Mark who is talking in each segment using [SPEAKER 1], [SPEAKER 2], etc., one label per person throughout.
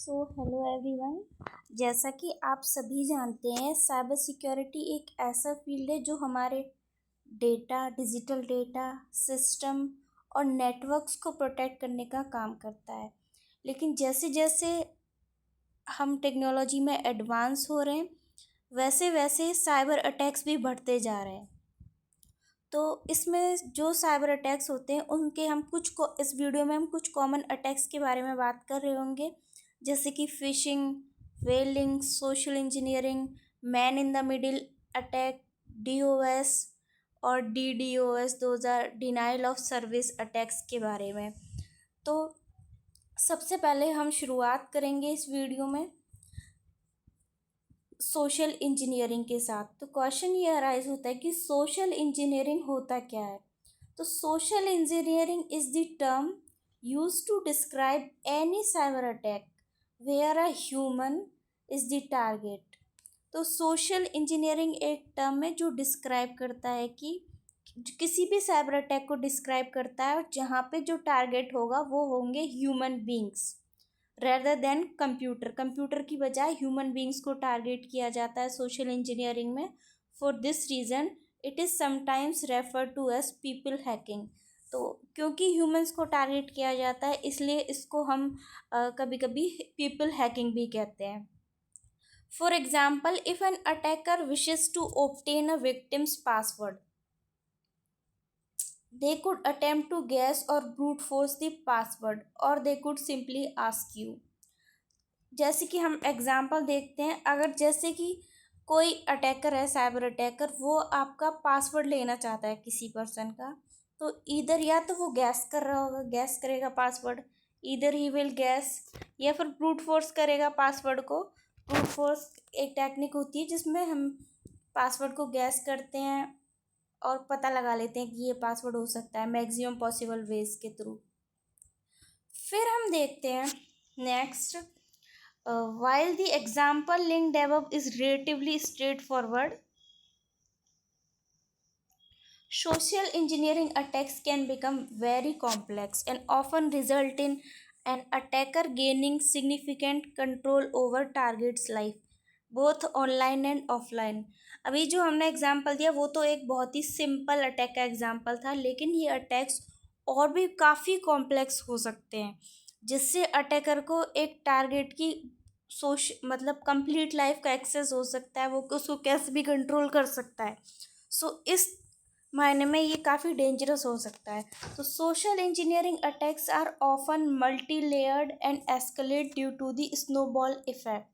[SPEAKER 1] Hello everyone. जैसा कि आप सभी जानते हैं, साइबर सिक्योरिटी एक ऐसा फील्ड है जो हमारे डेटा, डिजिटल डेटा, सिस्टम और नेटवर्क्स को प्रोटेक्ट करने का काम करता है। लेकिन जैसे जैसे हम टेक्नोलॉजी में एडवांस हो रहे हैं, वैसे वैसे साइबर अटैक्स भी बढ़ते जा रहे हैं। तो इसमें जो साइबर अटैक्स होते हैं उनके इस वीडियो में हम कुछ कॉमन अटैक्स के बारे में बात कर रहे होंगे, जैसे कि phishing, whaling, social engineering, man in the middle attack, DoS और DDoS, those are denial of service attacks के बारे में। तो सबसे पहले हम शुरुआत करेंगे इस वीडियो में सोशल इंजीनियरिंग के साथ। तो क्वेश्चन ये अराइज होता है कि सोशल इंजीनियरिंग होता क्या है। तो social engineering is the term use to describe any cyber attack where a human is the target. तो सोशल इंजीनियरिंग एक टर्म है जो डिस्क्राइब करता है कि किसी भी साइबर अटैक को डिस्क्राइब करता है जहाँ पे जो टारगेट होगा वो होंगे human beings rather than computer की बजाय ह्यूमन बींग्स को टारगेट किया जाता है सोशल इंजीनियरिंग में। For this reason it is sometimes refer to as people hacking. तो क्योंकि ह्यूमंस को टारगेट किया जाता है इसलिए इसको हम कभी कभी पीपल हैकिंग भी कहते हैं। For example, if an attacker wishes to obtain a victim's password, they could attempt to guess or brute force the password, or they could simply ask you। जैसे कि हम एग्जाम्पल देखते हैं, अगर जैसे कि कोई अटैकर है, साइबर अटैकर, वो आपका पासवर्ड लेना चाहता है किसी पर्सन का, तो इधर या तो वो गैस कर रहा होगा, गैस करेगा पासवर्ड, इधर ही विल गैस, या फिर ब्रूट फोर्स करेगा पासवर्ड को। ब्रूट फोर्स एक टेक्निक होती है जिसमें हम पासवर्ड को गैस करते हैं और पता लगा लेते हैं कि ये पासवर्ड हो सकता है मैक्सिमम पॉसिबल वेज के थ्रू। फिर हम देखते हैं next, while the example linked above is relatively straightforward, social engineering attacks can become very complex and often result in an attacker gaining significant control over target's life, both online and offline। अभी जो हमने example दिया वो तो एक बहुत ही simple attack का example था, लेकिन ये अटैक्स और भी काफ़ी कॉम्प्लेक्स हो सकते हैं, जिससे अटैकर को एक टारगेट की मतलब कंप्लीट लाइफ का एक्सेस हो सकता है, वो उसको कैसे भी कंट्रोल कर सकता है। इस मायने में ये काफ़ी डेंजरस हो सकता है। तो social engineering attacks are often multi layered and escalate due to the snowball effect.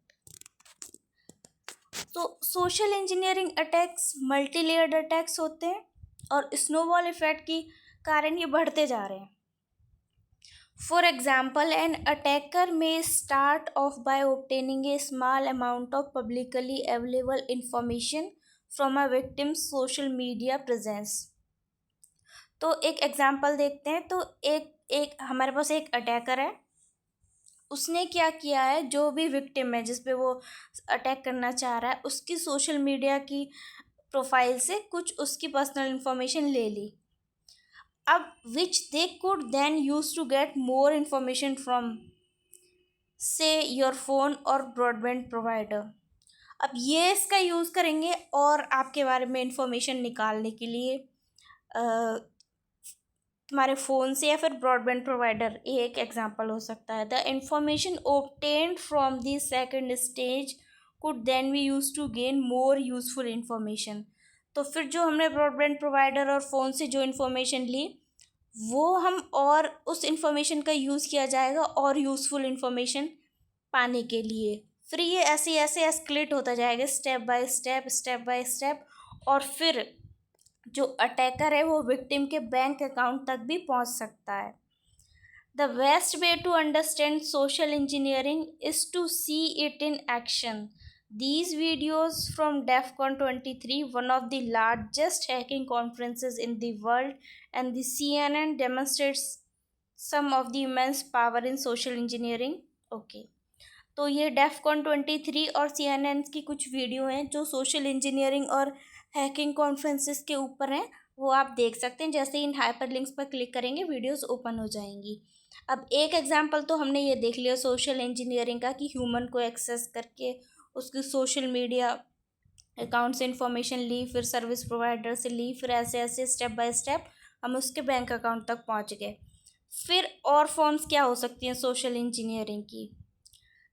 [SPEAKER 1] तो social engineering attacks multi layered attacks होते हैं और स्नोबॉल इफेक्ट के कारण ये बढ़ते जा रहे हैं। For example, an attacker may start off by obtaining a small amount of publicly available information from a victim's social media presence। तो एक एग्जाम्पल देखते हैं। तो एक एक हमारे पास एक अटैकर है, उसने क्या किया है, जो भी विक्टिम है जिस पे वो अटैक करना चाह रहा है उसकी सोशल मीडिया की प्रोफाइल से कुछ उसकी पर्सनल इंफॉर्मेशन ले ली। अब which they could then use to get more information from say your phone और ब्रॉडबैंड प्रोवाइडर। अब ये इसका यूज़ करेंगे और आपके बारे में इंफॉर्मेशन निकालने के लिए तुम्हारे फ़ोन से या फिर ब्रॉडबैंड प्रोवाइडर, ये एक एग्जांपल हो सकता है। The information obtained from the second stage could then be used to gain more useful information। तो फिर जो हमने ब्रॉडबैंड प्रोवाइडर और फ़ोन से जो इन्फॉर्मेशन ली वो हम और उस इन्फॉर्मेशन का यूज़ किया जाएगा और यूज़फुल इन्फॉर्मेशन पाने के लिए। फिर ये ऐसे ऐसे एस्केलेट होता जाएगा स्टेप बाय स्टेप, और फिर जो अटैकर है वो विक्टिम के बैंक अकाउंट तक भी पहुंच सकता है। The best way to understand social engineering is to see it in action. These videos from DEF CON 23, one of the largest hacking conferences in the world, and the CNN demonstrates some of the immense power in social engineering। Okay, तो ये DEF CON 23 और CNN की कुछ video हैं जो social engineering और hacking conferences के ऊपर हैं, वो आप देख सकते हैं। जैसे इन हाइपर लिंक्स पर क्लिक करेंगे वीडियोस ओपन हो जाएंगी। अब एक एग्जांपल तो हमने ये देख लिया सोशल इंजीनियरिंग का कि ह्यूमन को एक्सेस करके उसकी सोशल मीडिया अकाउंट से इंफॉर्मेशन ली, फिर सर्विस प्रोवाइडर से ली, फिर ऐसे ऐसे स्टेप बाय स्टेप हम उसके बैंक अकाउंट तक पहुंच गए। फिर और फॉर्म्स क्या हो सकती हैं सोशल इंजीनियरिंग की?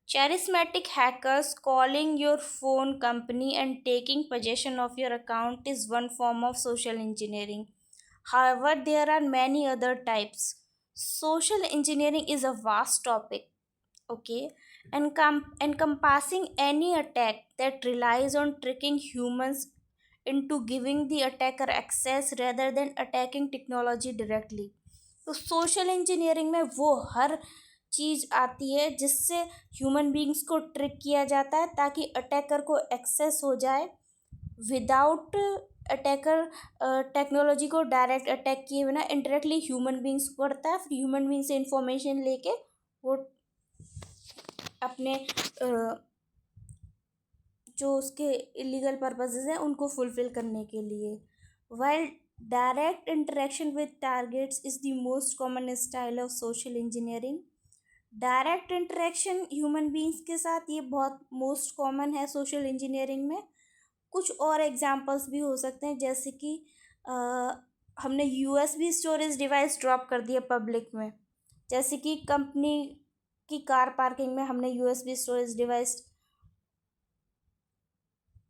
[SPEAKER 1] Charismatic hackers calling your phone company and taking possession of your account is one form of social engineering. However, there are many other types. Social engineering is a vast topic, okay, encompassing any attack that relies on tricking humans into giving the attacker access rather than attacking technology directly. तो social engineering में वो हर चीज़ आती है जिससे human beings को trick किया जाता है ताकि अटैकर को एक्सेस हो जाए विदाउट अटैकर टेक्नोलॉजी को डायरेक्ट अटैक किए बिना इंडायरेक्टली ह्यूमन बींग्स को करता है, फिर ह्यूमन बींग से इंफॉर्मेशन लेके वो अपने जो उसके इलीगल पर्पसेस हैं उनको फुलफिल करने के लिए। While direct interaction with targets is the most common style of social engineering. Direct interaction human beings के साथ ये बहुत मोस्ट कॉमन है सोशल इंजीनियरिंग में। कुछ और एग्जांपल्स भी हो सकते हैं जैसे कि हमने यूएसबी स्टोरेज डिवाइस ड्रॉप कर दिया पब्लिक में, जैसे कि कंपनी की कार पार्किंग में हमने यूएसबी स्टोरेज डिवाइस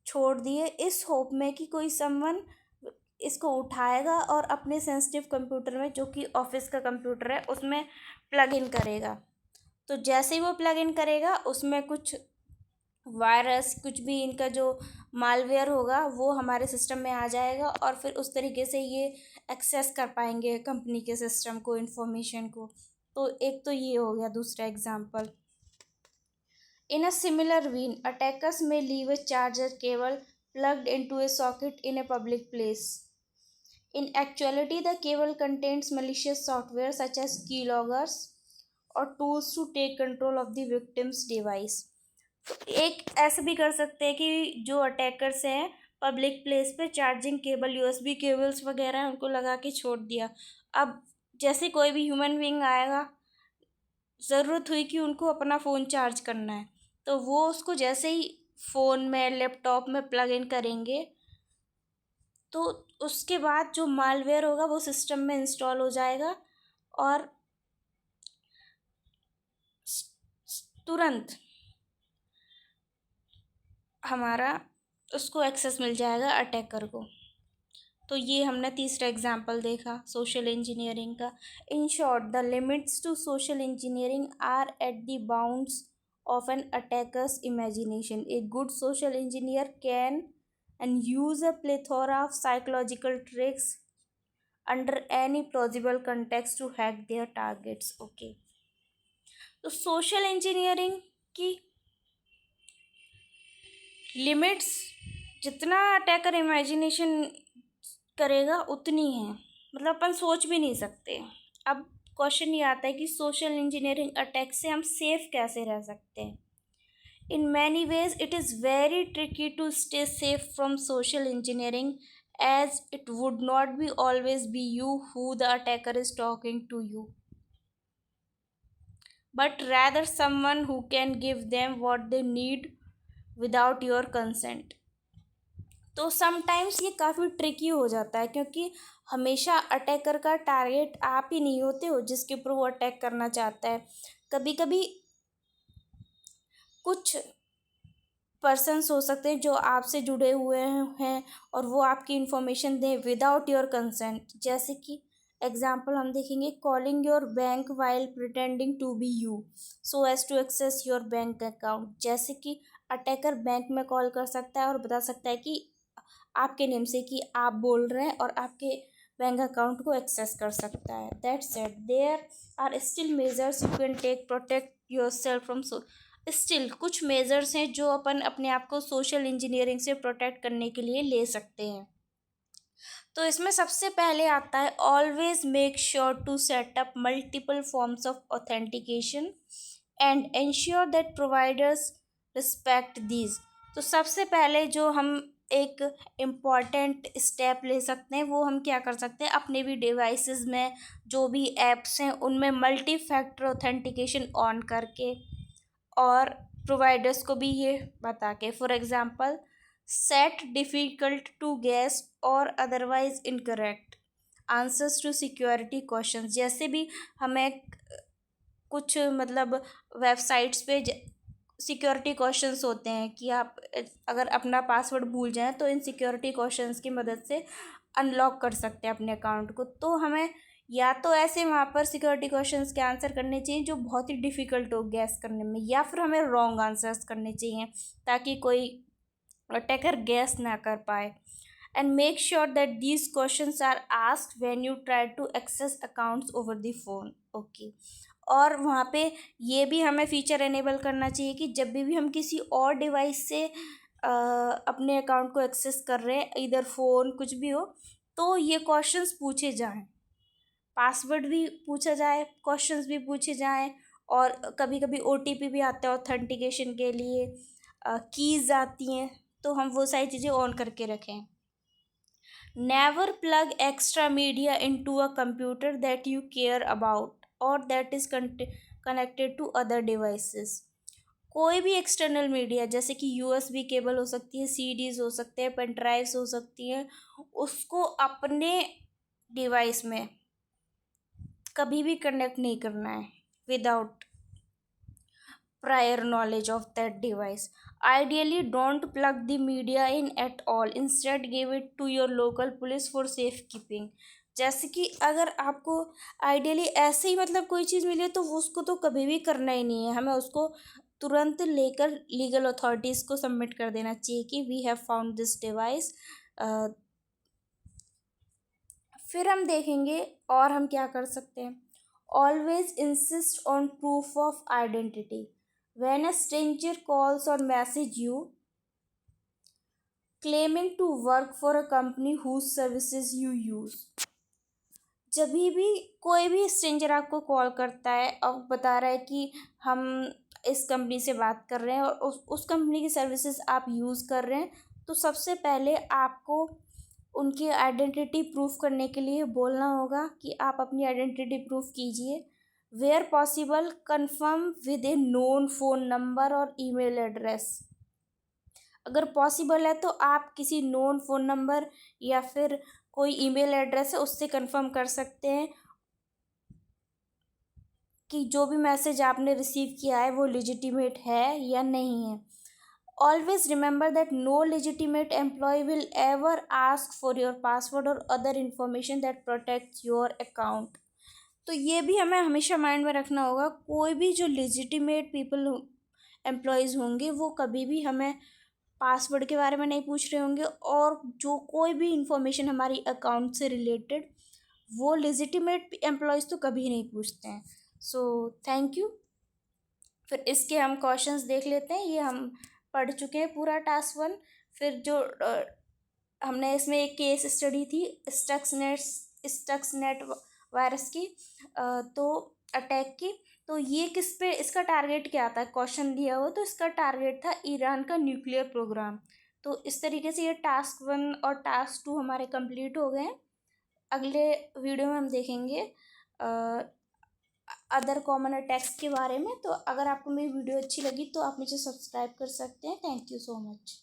[SPEAKER 1] छोड़ दिए इस होप में कि कोई समवन इसको उठाएगा और अपने सेंसिटिव कंप्यूटर में, जो कि ऑफिस का कंप्यूटर है, उसमें प्लग इन करेगा। तो जैसे ही वो प्लग इन करेगा उसमें कुछ वायरस, कुछ भी इनका जो मालवेयर होगा वो हमारे सिस्टम में आ जाएगा और फिर उस तरीके से ये एक्सेस कर पाएंगे कंपनी के सिस्टम को, इंफॉर्मेशन को। तो एक तो ये हो गया दूसरा example. In a similar vein, attackers may leave a charger cable plugged into a socket in a public place. In actuality, the cable contains malicious software such as keyloggers or tools to take control of the victim's device. तो एक ऐसे भी कर सकते हैं कि जो attackers हैं पब्लिक प्लेस पे चार्जिंग केबल, यूएसबी केबल्स वगैरह उनको लगा के छोड़ दिया। अब जैसे कोई भी ह्यूमन बीइंग आएगा, ज़रूरत हुई कि उनको अपना फ़ोन चार्ज करना है, तो वो उसको जैसे ही फ़ोन में, लैपटॉप में प्लग इन करेंगे तो उसके बाद जो मालवेयर होगा वो सिस्टम में इंस्टॉल हो जाएगा और तुरंत हमारा उसको एक्सेस मिल जाएगा अटैकर को। तो ये हमने तीसरा एग्जाम्पल देखा सोशल इंजीनियरिंग का। In short, the limits to social engineering are at the bounds of an attacker's imagination. A good social engineer can and use a plethora of psychological tricks under any plausible context to hack their targets. Okay. तो social engineering की limits जितना attacker imagination करेगा उतनी है, मतलब अपन सोच भी नहीं सकते। अब क्वेश्चन ये आता है कि सोशल इंजीनियरिंग अटैक से हम सेफ कैसे रह सकते हैं। In many ways, it is very tricky to stay safe from social engineering, as it would not be always be you who the attacker is talking to you, but rather someone who can give them what they need without your consent. तो sometimes ये काफ़ी tricky हो जाता है क्योंकि हमेशा attacker का target आप ही नहीं होते हो जिसके ऊपर वो अटैक करना चाहता है। कभी कभी कुछ पर्सन्स हो सकते हैं जो आपसे जुड़े हुए हैं और वो आपकी इन्फॉर्मेशन दें विदाउट योर कंसेंट। जैसे कि एग्जांपल हम देखेंगे, calling your bank while pretending to be you so as to access your bank account. जैसे कि अटैकर बैंक में कॉल कर सकता है और बता सकता है कि आपके नेम से कि आप बोल रहे हैं और आपके बैंक अकाउंट को एक्सेस कर सकता है। That's it. There are still measures you can take protect yourself from still कुछ मेजर्स हैं जो अपन अपने आप को सोशल इंजीनियरिंग से प्रोटेक्ट करने के लिए ले सकते हैं। तो इसमें सबसे पहले आता है always make sure to set up multiple forms of authentication and ensure that providers respect these. तो सबसे पहले जो हम एक इम्पॉर्टेंट स्टेप ले सकते हैं, वो हम क्या कर सकते हैं, अपने भी डिवाइसेस में जो भी ऐप्स हैं उनमें मल्टी फैक्टर ऑथेंटिकेशन ऑन करके और प्रोवाइडर्स को भी ये बता के, for example set difficult to guess और otherwise incorrect answers to security questions. जैसे भी हमें कुछ मतलब वेबसाइट्स पे सिक्योरिटी क्वेश्चंस होते हैं कि आप अगर अपना पासवर्ड भूल जाएं तो इन सिक्योरिटी क्वेश्चंस की मदद से अनलॉक कर सकते हैं अपने अकाउंट को। तो हमें या तो ऐसे वहाँ पर सिक्योरिटी क्वेश्चंस के आंसर करने चाहिए जो बहुत ही डिफ़िकल्ट हो गैस करने में, या फिर हमें रॉन्ग आंसर्स करने चाहिए ताकि कोई अटैकर गैस ना कर पाए। And make sure that these questions are asked when you try to access accounts over the phone. Okay, और वहाँ पे ये भी हमें फीचर इनेबल करना चाहिए कि जब भी हम किसी और डिवाइस से अपने अकाउंट को एक्सेस कर रहे हैं, इधर फ़ोन कुछ भी हो, तो ये क्वेश्चंस पूछे जाएं, पासवर्ड भी पूछा जाए, क्वेश्चंस भी पूछे जाएं, और कभी कभी ओटीपी भी आता है ऑथेंटिकेशन के लिए, कीज़ आती हैं, तो हम वो सारी चीज़ें ऑन करके रखें। Never plug extra media into a computer that you care about और that is connected to other devices. कोई भी एक्सटर्नल मीडिया जैसे कि यूएसबी केबल हो सकती है, सीडीज़ हो सकते हैं, पेन ड्राइव्स हो सकती हैं, उसको अपने डिवाइस में कभी भी कनेक्ट नहीं करना है without prior knowledge of that device. Ideally, don't plug the media in at all. Instead, give it to your local police for safekeeping. जैसे कि अगर आपको आइडियली ऐसे ही मतलब कोई चीज़ मिले तो उसको तो कभी भी करना ही नहीं है, हमें उसको तुरंत लेकर लीगल अथॉरिटीज़ को सबमिट कर देना चाहिए कि we have found this device. फिर हम देखेंगे और हम क्या कर सकते हैं। Always insist on proof of identity when a stranger calls or message you claiming to work for a company whose services you use। जब भी कोई भी स्ट्रेंजर आपको कॉल करता है और बता रहा है कि हम इस कंपनी से बात कर रहे हैं और उस कंपनी की सर्विसेज आप यूज़ कर रहे हैं, तो सबसे पहले आपको उनकी आइडेंटिटी प्रूफ करने के लिए बोलना होगा कि आप अपनी आइडेंटिटी प्रूफ कीजिए। Where possible confirm with a known phone number और ईमेल एड्रेस। अगर पॉसिबल है तो आप किसी नोन फ़ोन नंबर या फिर कोई ईमेल एड्रेस है उससे कंफर्म कर सकते हैं कि जो भी मैसेज आपने रिसीव किया है वो लेजिटिमेट है या नहीं है। Always remember that no legitimate employee will ever ask for your password or other information that protects your account। तो ये भी हमें हमेशा माइंड में रखना होगा, कोई भी जो लेजिटिमेट पीपल एम्प्लॉयज़ होंगे वो कभी भी हमें पासवर्ड के बारे में नहीं पूछ रहे होंगे, और जो कोई भी इंफॉर्मेशन हमारी अकाउंट से रिलेटेड वो लेजिटिमेट एम्प्लॉयज़ तो कभी नहीं पूछते हैं। So thank you. फिर इसके हम क्वेश्चंस देख लेते हैं। ये हम पढ़ चुके हैं पूरा टास्क 1। फिर जो हमने इसमें एक केस स्टडी थी स्टक्सनेट वायरस की, तो अटैक की। तो ये किस पे, इसका टारगेट क्या था, क्वेश्चन दिया हो तो इसका टारगेट था ईरान का न्यूक्लियर प्रोग्राम। तो इस तरीके से ये टास्क 1 और टास्क 2 हमारे कंप्लीट हो गए हैं। अगले वीडियो में हम देखेंगे अदर कॉमन अटैक्स के बारे में। तो अगर आपको मेरी वीडियो अच्छी लगी तो आप मुझे सब्सक्राइब कर सकते हैं। Thank you so much.